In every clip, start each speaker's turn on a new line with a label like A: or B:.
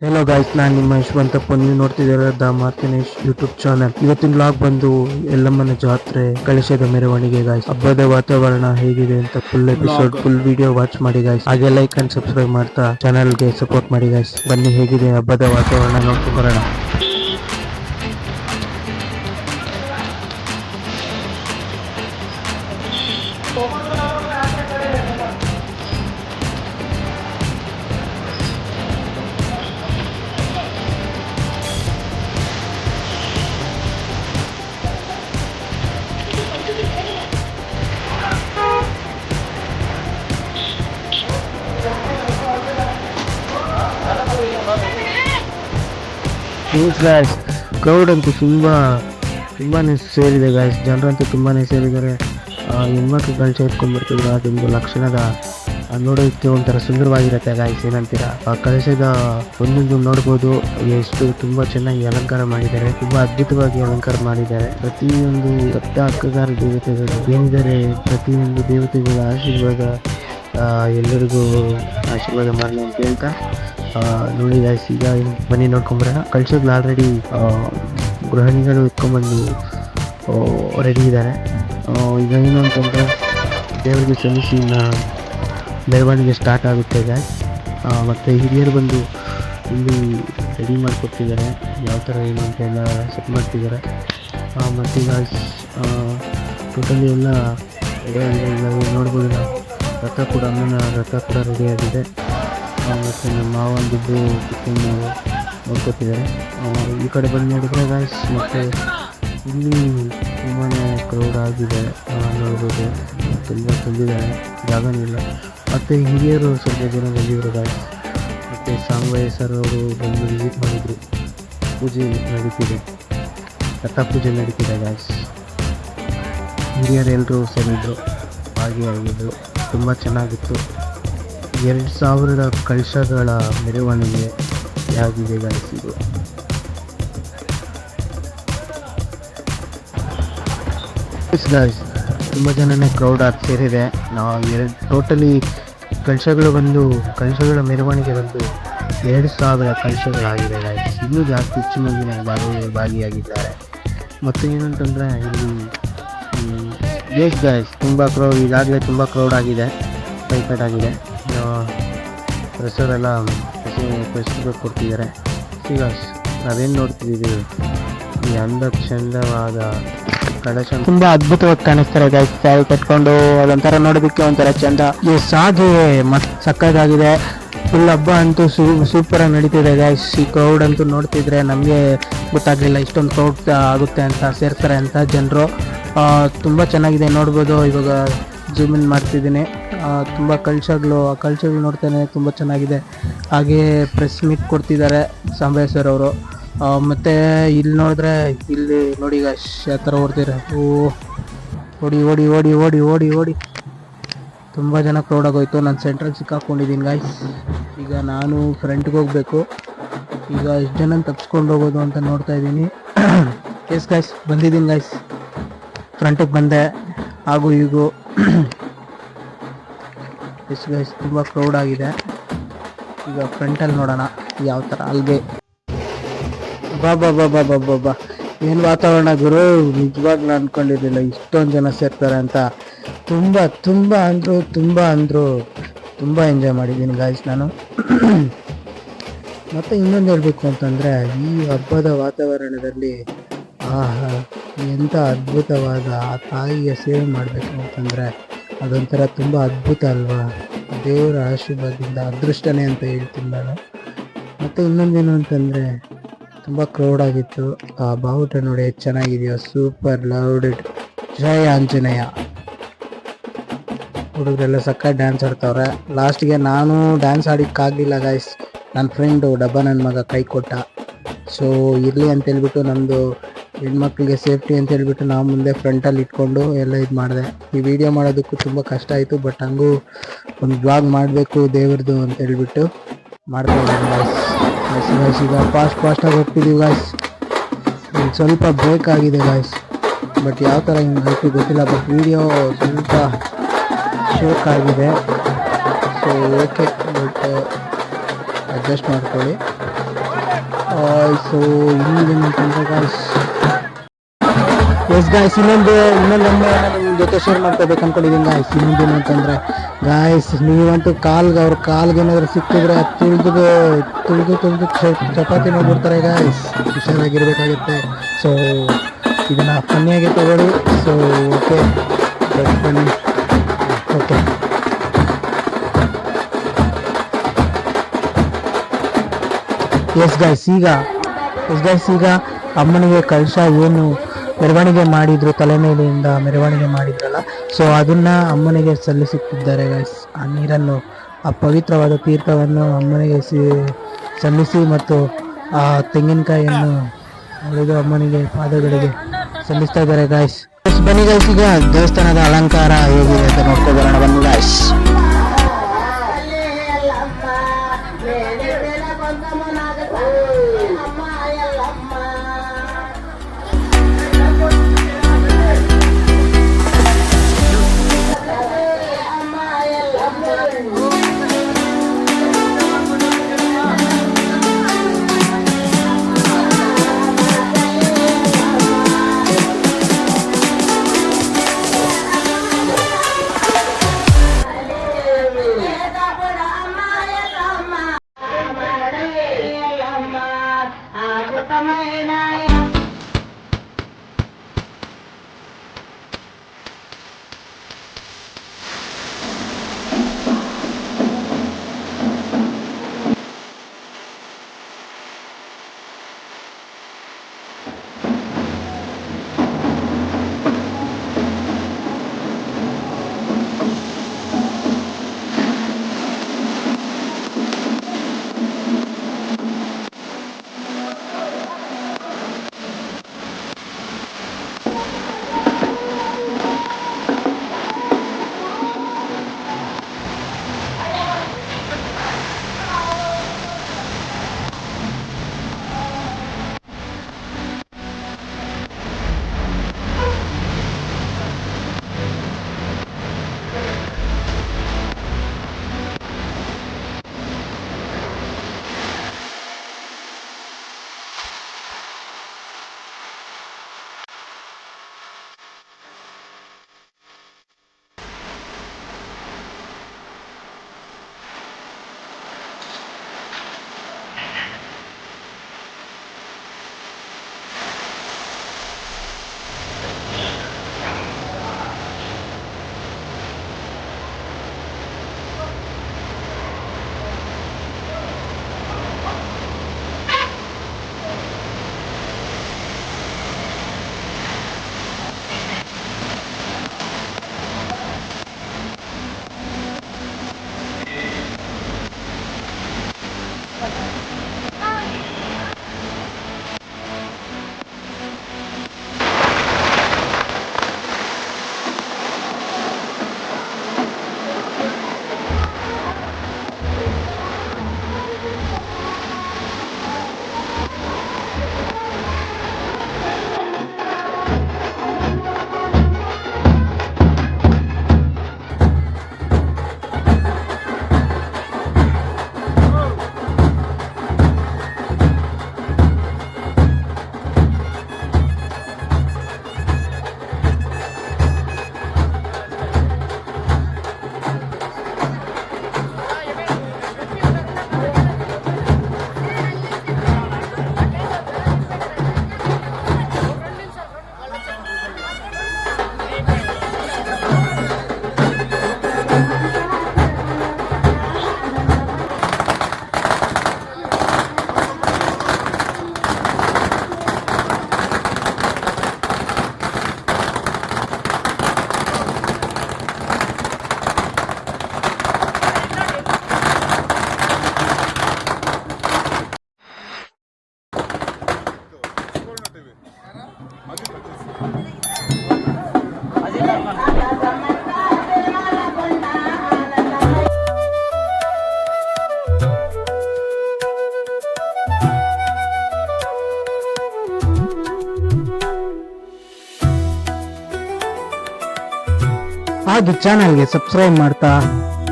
A: Hello guys, ನಾನು ನಿಮ್ಮ ಯಶವಂತಪ್ಪ. ನೀವು ನೋಡ್ತಿದ್ದೀರ ದ ಮಾರ್ತಿನೇಶ್ ಯೂಟ್ಯೂಬ್ ಚಾನಲ್. ಇವತ್ತಿನ ಬ್ಲಾಗ್ ಬಂದು ಎಲ್ಲಮ್ಮನ ಜಾತ್ರೆ, ಕಳಶದ ಮೆರವಣಿಗೆ ಗೈಸ್. ಹಬ್ಬದ ವಾತಾವರಣ ಹೇಗಿದೆ ಅಂತ full episode, full video watch ಮಾಡಿ ಗೈಸ್. ಹಾಗೆ ಲೈಕ್ ಅಂಡ್ ಸಬ್ಸ್ಕ್ರೈಬ್ ಮಾಡ್ತಾ ಚಾನಲ್ಗೆ ಸಪೋರ್ಟ್ ಮಾಡಿ ಗೈಸ್. ಬನ್ನಿ, ಹೇಗಿದೆ ಹಬ್ಬದ ವಾತಾವರಣ ನೋಡ್ಕೊಂಡು ಬರೋಣ. ಗಾಯ್ಸ್, ಕ್ರೌಡ್ ಅಂತೂ ತುಂಬಾ ಸೇರಿದೆ ಗಾಯ್ಸ್. ಜನರಂತೂ ತುಂಬಾ ಸೇರಿದ್ದಾರೆ. ಹೆಣ್ಮಕ್ಳು ಕಳಶ ಇಟ್ಕೊಂಡು ಬರ್ತಿದ್ರು. ಅದೊಂದು ಲಕ್ಷಣದ ನೋಡೋದಕ್ಕೆ ಒಂಥರ ಸುಂದರವಾಗಿರುತ್ತೆ ಗಾಯ್ಸ್. ಏನಂತೀರಾ? ಆ ಕಳಶದ ಒಂದೊಂದು ನೋಡ್ಬೋದು. ಎಷ್ಟು ತುಂಬಾ ಚೆನ್ನಾಗಿ ಅಲಂಕಾರ ಮಾಡಿದ್ದಾರೆ, ತುಂಬಾ ಅದ್ಭುತವಾಗಿ ಅಲಂಕಾರ ಮಾಡಿದ್ದಾರೆ. ಪ್ರತಿಯೊಂದು ಸಪ್ತ ಹಕ್ಕಗಾರ ದೇವತೆಗಳು ಏನಿದ್ದಾರೆ, ಪ್ರತಿಯೊಂದು ದೇವತೆಗಳ ಆಶೀರ್ವಾದ ಎಲ್ಲರಿಗೂ ಆಶೀರ್ವಾದ ಮಾಡಲಿ ಅಂತ ಹೇಳ್ತಾ ನೋಡಿ ಗಾಯ್ಸ್. ಈಗ ಬನ್ನಿ ನೋಡ್ಕೊಂಬರೋಣ. ಕಳಶಗಳು ಆಲ್ರೆಡಿ ಗೃಹಿಣಿಗಳು ಎತ್ಕೊಂಡ್ಬಂದು ರೆಡಿ ಇದ್ದಾರೆ. ಈಗ ಏನು ಅಂತಂದರೆ, ದೇವರಿಗೆ ಸಲ್ಲಿಸಿ ಮೆರವಣಿಗೆ ಸ್ಟಾರ್ಟ್ ಆಗುತ್ತೆ ಗಾಯ್ಸ್. ಮತ್ತು ಹಿರಿಯರು ಬಂದು ಇಲ್ಲಿ ರೆಡಿ ಮಾಡಿಕೊಡ್ತಿದ್ದಾರೆ. ಯಾವ ಥರ ಏನು ಅಂತ ಎಲ್ಲ ಸೆಟ್ ಮಾಡ್ತಿದ್ದಾರೆ. ಮತ್ತು ಗಾಯ್ಸ್, ಟೋಟಲಿ ಎಲ್ಲ ರೆಡಿಯಾಗಿದೆ. ಈಗ ನೋಡ್ಬೋದು ನಾವು ರಥ ಕೂಡ, ಅಮ್ಮನ ರಥ ಕೂಡ ರೆಡಿಯಾಗಿದೆ. ಮತ್ತು ನಮ್ಮ ಮಾವ ದುಡ್ಡು ಕಿತ್ಕೊಂಡು ನೋಡ್ಕೊತಿದ್ದಾರೆ. ಈ ಕಡೆ ಬಂದು ನೋಡಿದ್ರೆ ಗಾಯ್ಸ್, ಮತ್ತು ಇಲ್ಲಿ ತುಂಬಾ ಕ್ರೌಡ್ ಆಗಿದೆ. ನೋಡ್ಬೋದು, ತುಂಬ ತುಂಬಿದ್ದಾರೆ, ಜಾಗನೂ ಇಲ್ಲ. ಮತ್ತು ಹಿರಿಯರು ಸ್ವಲ್ಪ ಜನ ಬಂದಿದ್ರು ಗಾಯ್ಸ್. ಮತ್ತು ಸಾಂಬಯ್ಯ ಸರ್ ಅವರು ಬಂದು ವಿಸಿಟ್ ಮಾಡಿದರು. ಪೂಜೆ ನಡೀತಿದೆ, ರಥ ಪೂಜೆ ನಡೀತಿದೆ ಗಾಯ್ಸ್. ಹಿರಿಯರು ಎಲ್ಲರೂ ಸೇರಿದ್ರು, ಭಾಗಿಯಾಗಿದ್ದರು. ತುಂಬ ಚೆನ್ನಾಗಿತ್ತು. 2000 ಕಳಶಗಳ ಮೆರವಣಿಗೆ ಆಗಿದೆ ಗಾಯ್ಸ್. ಇದು ಗಾಯ್ಸ್, ತುಂಬ ಜನನೇ ಕ್ರೌಡ್ ಆಗಿ ಸೇರಿದೆ. ಟೋಟಲಿ ಕಳಶಗಳ ಮೆರವಣಿಗೆ ಬಂದು 2000 ಕಳಶಗಳಾಗಿದೆ ಗಾಯ್ಸ್. ಇನ್ನೂ ಜಾಸ್ತಿ ಹೆಚ್ಚು ಮಂದಿನ ಭಾಗಿಯಾಗಿದ್ದಾರೆ. ಮತ್ತು ಏನಂತಂದರೆ, ಇಲ್ಲಿ ಗಾಯ್ಸ್ ತುಂಬ ಕ್ರೌಡ್, ಈಗಾಗಲೇ ತುಂಬ ಕ್ರೌಡ್ ಆಗಿದೆ, ಟೈಫೈಡ್ ಆಗಿದೆ. ಪ್ರಸಾದೆಲ್ಲ ಪ್ರಸಾದ ಕೊಡ್ತಿದ್ದಾರೆ. ಈಗ ನಾವೇನು ನೋಡ್ತಿದ್ದೀವಿ, ಈ ಚಂದವಾದ ಕಳಶ ತುಂಬ ಅದ್ಭುತವಾಗಿ ಕಾಣಿಸ್ತಾರೆ ಗಾಯ್ಸ್. ಸ್ಯಾರಿ ಕಟ್ಕೊಂಡು ಅದೊಂಥರ ನೋಡೋದಕ್ಕೆ ಒಂಥರ ಚಂದ. ಈ ಸಾಧು ಮತ್ತೆ ಸಕ್ಕತ್ತಾಗಿದೆ. ಫುಲ್ ಹಬ್ಬ ಅಂತೂ ಸೂಪರಾಗಿ ನಡೀತಿದೆ ಗಾಯ್ಸ್. ಈ ಕ್ರೌಡ್ ಅಂತೂ ನೋಡ್ತಿದ್ರೆ ನಮಗೆ ಗೊತ್ತಾಗಲಿಲ್ಲ ಇಷ್ಟೊಂದು ಕ್ರೌಡ್ ಆಗುತ್ತೆ ಅಂತ, ಸೇರ್ತಾರೆ ಅಂತ ಜನರು. ತುಂಬ ಚೆನ್ನಾಗಿದೆ ನೋಡ್ಬೋದು. ಇವಾಗ ಜೂಮ್ ಇನ್ ಮಾಡ್ತಿದ್ದೀನಿ. ತುಂಬ ಕಳಶಗಳು ನೋಡ್ತಾನೆ ತುಂಬ ಚೆನ್ನಾಗಿದೆ. ಹಾಗೆ ಪ್ರೆಸ್ ಮೀಟ್ ಕೊಡ್ತಿದ್ದಾರೆ ಸಾಂಬಯ್ಯ ಸರ್ ಅವರು. ಮತ್ತು ಇಲ್ಲಿ ನೋಡಿದ್ರೆ, ಇಲ್ಲಿ ನೋಡಿ ಗಾಯ್ಸ್ ಯಾವ ಥರ ಓಡ್ತಿದ್ದಾರೆ. ಓಡಿ ಓಡಿ ಓಡಿ ಓಡಿ ಓಡಿ ಓಡಿ ತುಂಬ ಜನ ಕ್ರೌಡ್ ಆಗೋಯ್ತು. ನಾನು ಸೆಂಟ್ರಲ್ಲಿ ಸಿಕ್ಕಾಕೊಂಡಿದ್ದೀನಿ ಗಾಯ್ಸ್. ಈಗ ನಾನು ಫ್ರಂಟ್ಗೆ ಹೋಗಬೇಕು. ಈಗ ಎಷ್ಟು ಜನ ತಪ್ಪಿಸ್ಕೊಂಡು ಹೋಗೋದು ಅಂತ ನೋಡ್ತಾ ಇದ್ದೀನಿ. ಎಸ್ ಗಾಯ್ಸ್, ಬಂದಿದ್ದೀನಿ ಗಾಯ್ಸ್, ಫ್ರಂಟಿಗೆ ಬಂದೆ. ಹಾಗೂ ಈಗೂ ಎಸ್ ಗೈಸ್, ತುಂಬ ಕ್ರೌಡ್ ಆಗಿದೆ. ಈಗ ಫ್ರಂಟಲ್ಲಿ ನೋಡೋಣ ಯಾವ ಥರ. ಅಲ್ಲಿಗೆ ಬಾ ಏನು ವಾತಾವರಣ ಗುರು. ನಿಜವಾಗ್ಲೂ ಅಂದ್ಕೊಂಡಿರಲಿಲ್ಲ ಇಷ್ಟೊಂದು ಜನ ಸೇರ್ತಾರೆ ಅಂತ. ತುಂಬ ಎಂಜಾಯ್ ಮಾಡಿದ್ದೀನಿ ಗಾಯ್ಸ್ ನಾನು. ಮತ್ತು ಇನ್ನೊಂದು ಹೇಳಬೇಕು ಅಂತಂದರೆ, ಈ ಹಬ್ಬದ ವಾತಾವರಣದಲ್ಲಿ ಎಂಥ ಅದ್ಭುತವಾದ ಆ ತಾಯಿಯ ಸೇವೆ ಮಾಡಬೇಕು ಅಂತಂದರೆ ಅದೊಂಥರ ತುಂಬ ಅದ್ಭುತ ಅಲ್ವಾ. ದೇವರ ಆಶೀರ್ವಾದದಿಂದ ಅದೃಷ್ಟನೇ ಅಂತ ಹೇಳ್ತೀನಿ ನಾನು. ಮತ್ತು ಇನ್ನೊಂದೇನು ಅಂತಂದರೆ, ತುಂಬ ಕ್ರೌಡ್ ಆಗಿತ್ತು. ಆ ಬಾವುಟ ನೋಡಿ ಎಷ್ಟು ಚೆನ್ನಾಗಿದೆಯೋ, ಸೂಪರ್ ಲೌಡೆಡ್. ಜಯ ಆಂಜನೇಯ. ಹುಡುಗರೆಲ್ಲ ಸಕ್ಕ ಡ್ಯಾನ್ಸ್ ಆಡ್ತವ್ರೆ. ಲಾಸ್ಟಿಗೆ ನಾನು ಡ್ಯಾನ್ಸ್ ಆಡೋಕ್ಕಾಗಲಿಲ್ಲ ಗಾಯ್ಸ್. ನನ್ನ ಫ್ರೆಂಡು ನನ್ನ ಮಗ ಕೈ ಕೊಟ್ಟ. ಸೊ ಇರಲಿ ಅಂತೇಳ್ಬಿಟ್ಟು, ನಮ್ಮದು ಹೆಣ್ಮಕ್ಳಿಗೆ ಸೇಫ್ಟಿ ಅಂತ ಹೇಳ್ಬಿಟ್ಟು ನಾವು ಮುಂದೆ ಫ್ರಂಟಲ್ಲಿ ಇಟ್ಕೊಂಡು ಎಲ್ಲ ಇದು ಮಾಡಿದೆ. ಈ ವಿಡಿಯೋ ಮಾಡೋದಕ್ಕೂ ತುಂಬ ಕಷ್ಟ ಆಯಿತು. ಬಟ್ ಹಂಗೂ ಒಂದು ಬ್ಲಾಗ್ ಮಾಡಬೇಕು ದೇವ್ರದ್ದು ಅಂತ ಹೇಳ್ಬಿಟ್ಟು ಮಾಡ್ತಾಯಿದ್ದೀನಿ ಗಾಯ್ಸ್. ಈಗ ಫಾಸ್ಟಾಗಿ ಹೋಗ್ತಿದ್ದೀವಿ ಗಾಯ್ಸ್. ಸ್ವಲ್ಪ ಬ್ರೇಕ್ ಆಗಿದೆ ಗಾಯ್ಸ್. ಬಟ್ ಯಾವ ಥರ ಹಿಂಗೆ ಆಯಿತು ಗೊತ್ತಿಲ್ಲ. ಬಟ್ ವಿಡಿಯೋ ಸ್ವಲ್ಪ ಶೇಕ್ ಆಗಿದೆ. ಸೊ ಓಕೆ, ಬಟ್ ಅಡ್ಜಸ್ಟ್ ಮಾಡ್ಕೊಳ್ಳಿ. ಸೊ ಇನ್ನೊಂದೇನಂತಂದ್ರೆ ಗಾಯ್ಸ್, ಎಸ್ ಗಾಯ್ಸ್, ಇನ್ನೊಂದೊಮ್ಮೆ ನಿಮ್ಮ ಜೊತೆ ಶೇರ್ ಮಾಡ್ಕೋಬೇಕು ಅನ್ಕೊಂಡಿದ್ದೀನಿ ಗಾಯ್ಸ್. ಇನ್ನೊಂದೇನು ಅಂತಂದ್ರೆ ಗಾಯ್ಸ್, ನೀವಂತೂ ಅವ್ರ ಕಾಲ್ಗೆ ಏನಾದ್ರು ಸಿಕ್ಕಿದ್ರೆ ತುಳಿದು ಚಪಾತಿ ಮಾಡ್ಬಿಡ್ತಾರೆ ಗಾಯ್ಸ್. ಹುಷಾರಾಗಿರ್ಬೇಕಾಗುತ್ತೆ. ಸೊ ಇದನ್ನ ಫನ್ನಿಯಾಗಿ ತಗೊಳ್ಳಿ. ಸೊ ಓಕೆ, ಬನ್ನಿ. ಓಕೆ, ಎಸ್ ಗಾಯ್ಸ್, ಈಗ ಅಮ್ಮನಿಗೆ ಕಳಶ ಏನು ಮೆರವಣಿಗೆ ಮಾಡಿದ್ರು, ತಲೆ ಮೇಲೆಯಿಂದ ಮೆರವಣಿಗೆ ಮಾಡಿದ್ರಲ್ಲ, ಸೊ ಅದನ್ನ ಅಮ್ಮನಿಗೆ ಸಲ್ಲಿಸುತ್ತಿದ್ದಾರೆ ಗಾಯ್ಸ್. ಆ ನೀರನ್ನು, ಆ ಪವಿತ್ರವಾದ ತೀರ್ಥವನ್ನು ಅಮ್ಮನಿಗೆ ಸಲ್ಲಿಸಿ ಮತ್ತು ಆ ತೆಂಗಿನಕಾಯಿಯನ್ನು ಹೊಡೆದು ಅಮ್ಮನಿಗೆ ಪಾದಗಳಿಗೆ ಸಲ್ಲಿಸ್ತಾ ಇದ್ದಾರೆ ಗಾಯ್ಸ್. ಬನ್ನಿ ಗಾಯ್ಸ್, ಈಗ ದೇವಸ್ಥಾನದ ಅಲಂಕಾರ ಹೇಗಿದೆ ಅಂತ ನೋಡ್ಕೊ ಬರೋಣ ಬನ್ನಿ ಗಾಯ್ಸ್. ಹಾಗೆ ಚಾನಲ್ಗೆ ಸಬ್ಸ್ಕ್ರೈಬ್ ಮಾಡ್ತಾ,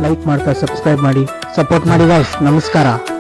A: ಲೈಕ್ ಮಾಡ್ತಾ ಸಬ್ಸ್ಕ್ರೈಬ್ ಮಾಡಿ, ಸಪೋರ್ಟ್ ಮಾಡಿ ಗಾಯ್ಸ್. ನಮಸ್ಕಾರ.